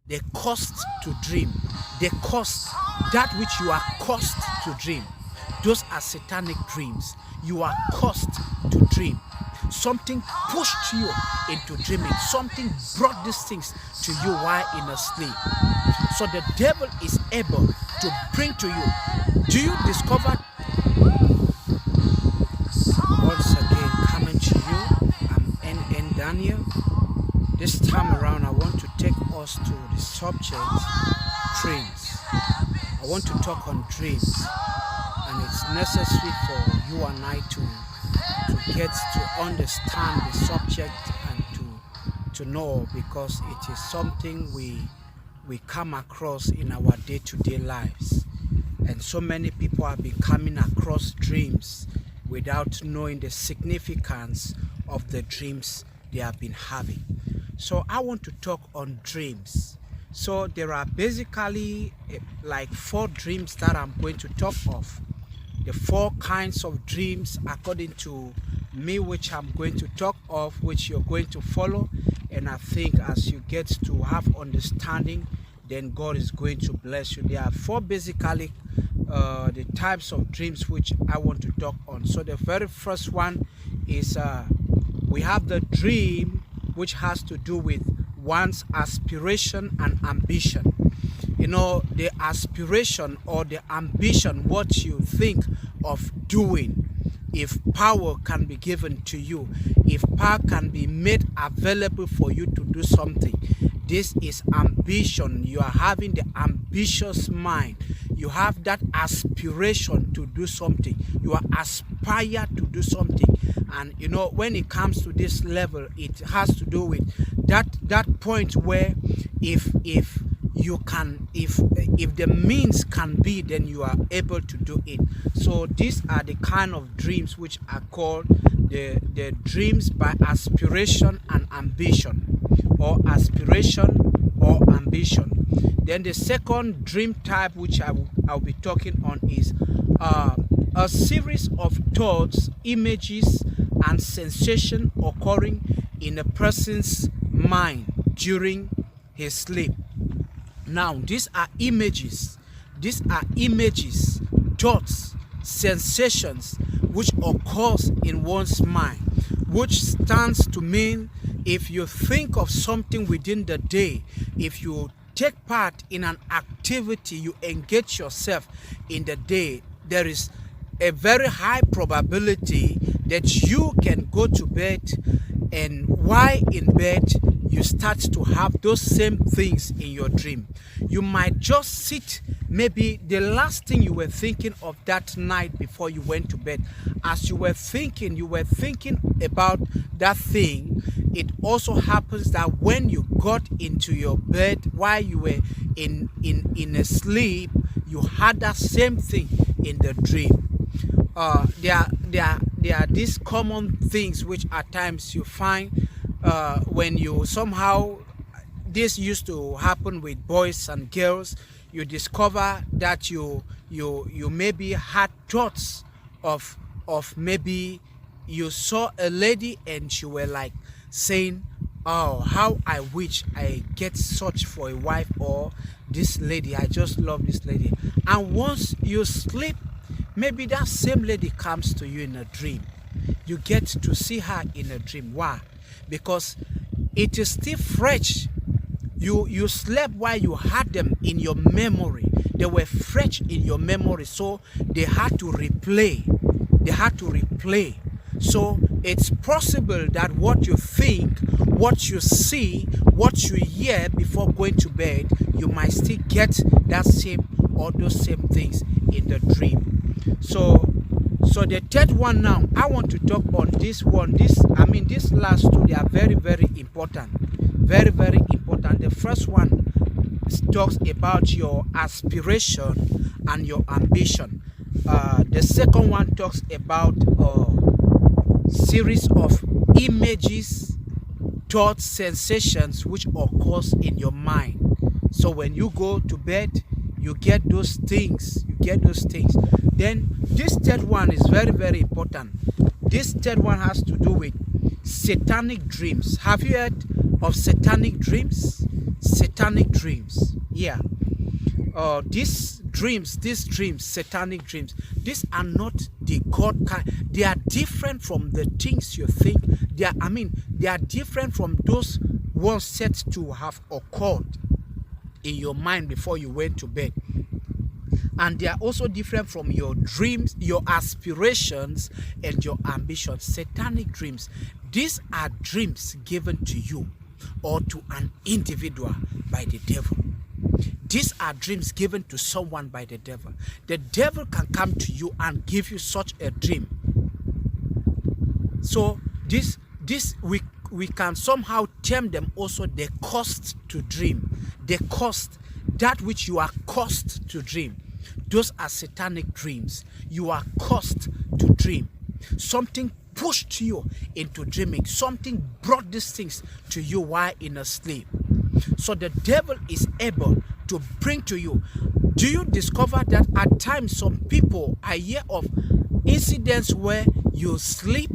the cost to dream, the cost, that which you are caused to dream. Those are satanic dreams. You are caused to dream. Something pushed you into dreaming. Something brought these things to you while in a sleep. So the devil is able to bring to you. Do you discover? Once again, coming to you, I'm N.N.Daniel. This time around, I want to take us to the subject, dreams. I want to talk on dreams, and it's necessary for you and I to get to understand the subject and to know, because it is something we come across in our day-to-day lives. And so many people have been coming across dreams without knowing the significance of the dreams they have been having. So I want to talk on dreams. So there are basically like 4 dreams that I'm going to talk of. The 4 kinds of dreams according to me, which I'm going to talk of, which you're going to follow. And I think as you get to have understanding, then God is going to bless you. There are 4 basically the types of dreams which I want to talk on. So the very first one is we have the dream which has to do with one's aspiration and ambition. You know, the aspiration or the ambition, what you think of doing. If power can be given to you, if power can be made available for you to do something, this is ambition. You are having the ambitious mind. You have that aspiration to do something. You are aspired to do something. And you know, when it comes to this level, it has to do with that point where if you can, if the means can be, then you are able to do it. So these are the kind of dreams which are called the dreams by aspiration and ambition, or aspiration or ambition. Then the second dream type which I'll be talking on is a series of thoughts, images and sensation occurring in a person's mind during his sleep. Now, these are images, thoughts, sensations which occurs in one's mind, which stands to mean if you think of something within the day, if you take part in an activity, you engage yourself in the day, there is a very high probability that you can go to bed, and while in bed you start to have those same things in your dream. You might just sit, maybe the last thing you were thinking of that night before you went to bed, as you were thinking about that thing. It also happens that when you got into your bed, while you were in a sleep, you had that same thing in the dream. There are these common things which at times you find when you somehow, this used to happen with boys and girls. You discover that you maybe had thoughts of maybe you saw a lady and you were like saying, oh, how I wish I get such for a wife, or this lady, I just love this lady. And once you sleep, maybe that same lady comes to you in a dream. You get to see her in a dream. Why? Because it is still fresh. You slept while you had them in your memory. They were fresh in your memory, so they had to replay. So it's possible that what you think, what you see, what you hear before going to bed, you might still get that same or those same things in the dream. So the third one now, I want to talk on this one. These last 2, they are very, very important. Very, very important. The first one talks about your aspiration and your ambition. The second one talks about series of images, thoughts, sensations which occurs in your mind. So when you go to bed, you get those things. Then this third one is very, very important. This third one has to do with satanic dreams. Have you heard of satanic dreams? satanic dreams. Yeah. These dreams, satanic dreams, these are not the God kind. They are different from the things you think. They are different from those ones set to have occurred in your mind before you went to bed. And they are also different from your dreams, your aspirations, and your ambitions. Satanic dreams. These are dreams given to you or to an individual by the devil. These are dreams given to someone by the devil. The devil can come to you and give you such a dream. So we can somehow term them also the cost to dream. The cost, that which you are caused to dream. Those are satanic dreams. You are caused to dream. Something pushed you into dreaming. Something brought these things to you while in a sleep. So the devil is able to bring to you. Do you discover that at times some people, I hear of incidents where you sleep,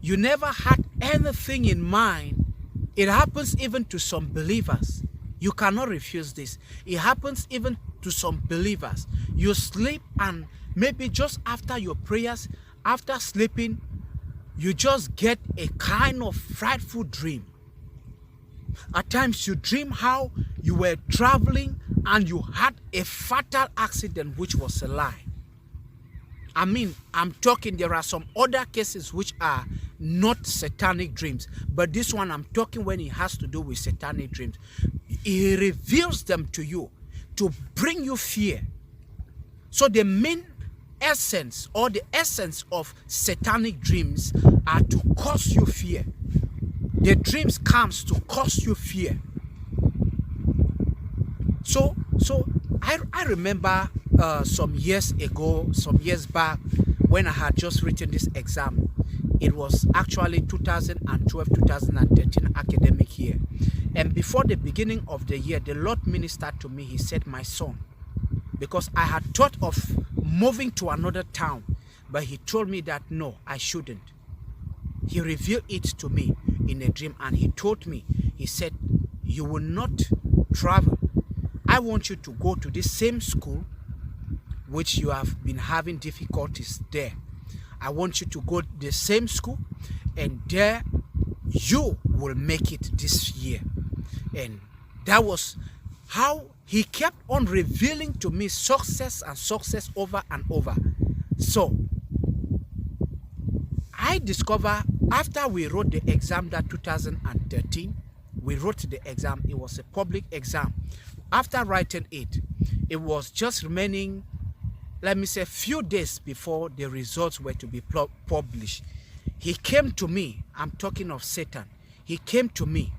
you never had anything in mind. It happens even to some believers. You cannot refuse this. It happens even to some believers. You sleep and maybe just after your prayers, after sleeping, you just get a kind of frightful dream. At times you dream how you were traveling and you had a fatal accident which was a lie. I'm talking, there are some other cases which are not satanic dreams, but this one I'm talking when it has to do with satanic dreams. He reveals them to you to bring you fear. So the main essence or the essence of satanic dreams are to cause you fear. The dreams comes to cause you fear. So I remember some years back, when I had just written this exam. It was actually 2012-2013 academic year. And before the beginning of the year, the Lord ministered to me. He said, my son, because I had thought of moving to another town, but he told me that no, I shouldn't. He revealed it to me in a dream, and he told me, he said, you will not travel. I want you to go to this same school which you have been having difficulties there. I want you to go to the same school, and there you will make it this year. And that was how he kept on revealing to me success and success over and over. So I discovered after we wrote the exam, that 2013, we wrote the exam. It was a public exam. After writing it, it was just remaining, let me say, a few days before the results were to be published. He came to me. I'm talking of Satan. He came to me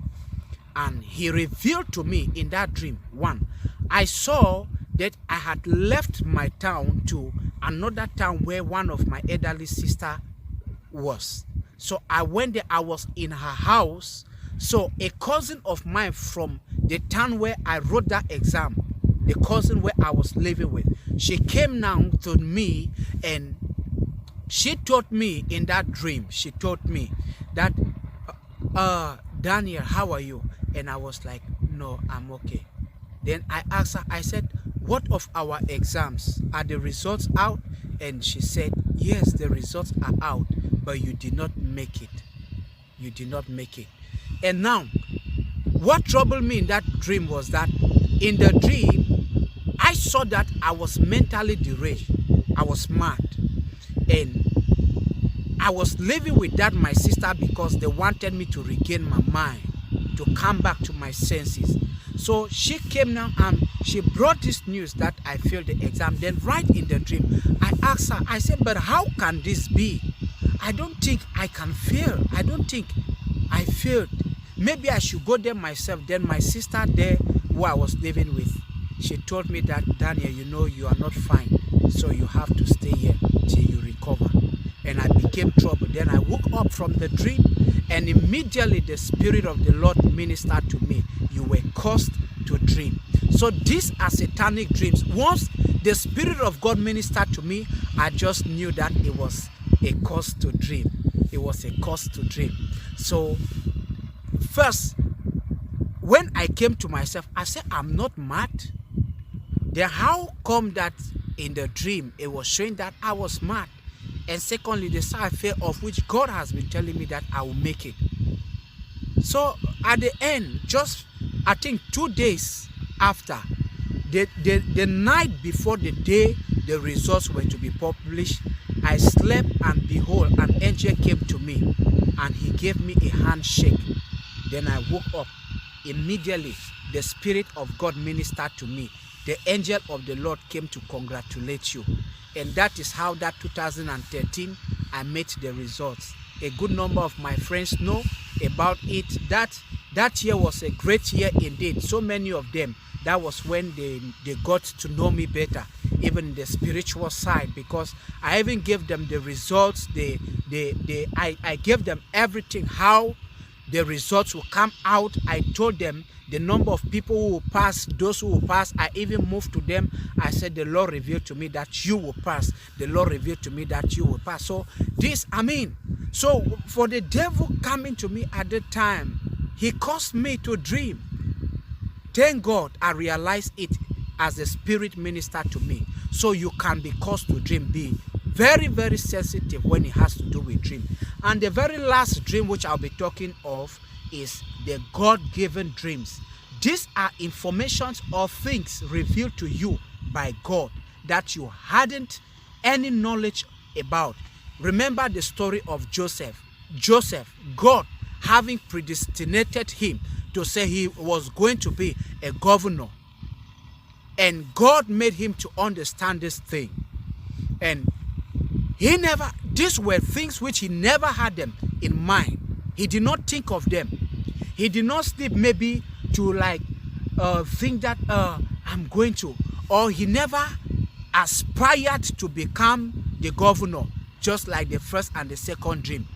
and he revealed to me in that dream, one, I saw that I had left my town to another town where one of my elderly sister was. So I went there. I was in her house. So a cousin of mine from the town where I wrote that exam, the cousin where I was living with, she came now to me and she told me in that dream, she told me that, Daniel, how are you? And I was like, no, I'm okay. Then I asked her, I said, what of our exams? Are the results out? And she said, yes, the results are out, but you did not make it. You did not make it. And now, what troubled me in that dream was that in the dream, I saw that I was mentally deranged. I was mad. And I was living with that, my sister, because they wanted me to regain my mind, to come back to my senses. So she came now and she brought this news that I failed the exam. Then right in the dream, I asked her, I said, but how can this be? I don't think I can fail. I don't think I failed. Maybe I should go there myself. Then my sister there, who I was living with, she told me that, Daniel, you know, you are not fine. So you have to stay here till you recover. And I became troubled. Then I woke up from the dream and immediately the Spirit of the Lord ministered to me. You were caused to dream. So these are satanic dreams. Once the Spirit of God ministered to me, I just knew that it was a cause to dream. It was a cause to dream. So first, when I came to myself, I said, I'm not mad. Then how come that in the dream it was showing that I was mad? And secondly, the side fear of which God has been telling me that I will make it. So at the end, just I think 2 days after, the night before the day the results were to be published, I slept, and behold, an angel came to me and he gave me a handshake. Then I woke up. Immediately, the Spirit of God ministered to me. The angel of the Lord came to congratulate you. And that is how that 2013, I met the results. A good number of my friends know about it. That year was a great year indeed. So many of them, that was when they got to know me better, even in the spiritual side, because I even gave them the results. I gave them everything, how the results will come out. I told them the number of people who will pass, those who will pass. I even moved to them. I said, the Lord revealed to me that you will pass. The Lord revealed to me that you will pass. So this, so for the devil coming to me at the time, he caused me to dream. Thank God I realized it as the Spirit ministered to me. So you can be caused to dream. Be very, very sensitive when it has to do with dream. And the very last dream which I'll be talking of is the God-given dreams. These are informations or things revealed to you by God that you hadn't any knowledge about. Remember the story of Joseph. Joseph, God having predestinated him to say he was going to be a governor. And God made him to understand this thing. And these were things which he never had them in mind. He did not think of them. He did not sleep maybe to think that I'm going to, or he never aspired to become the governor, just like the first and the second dream.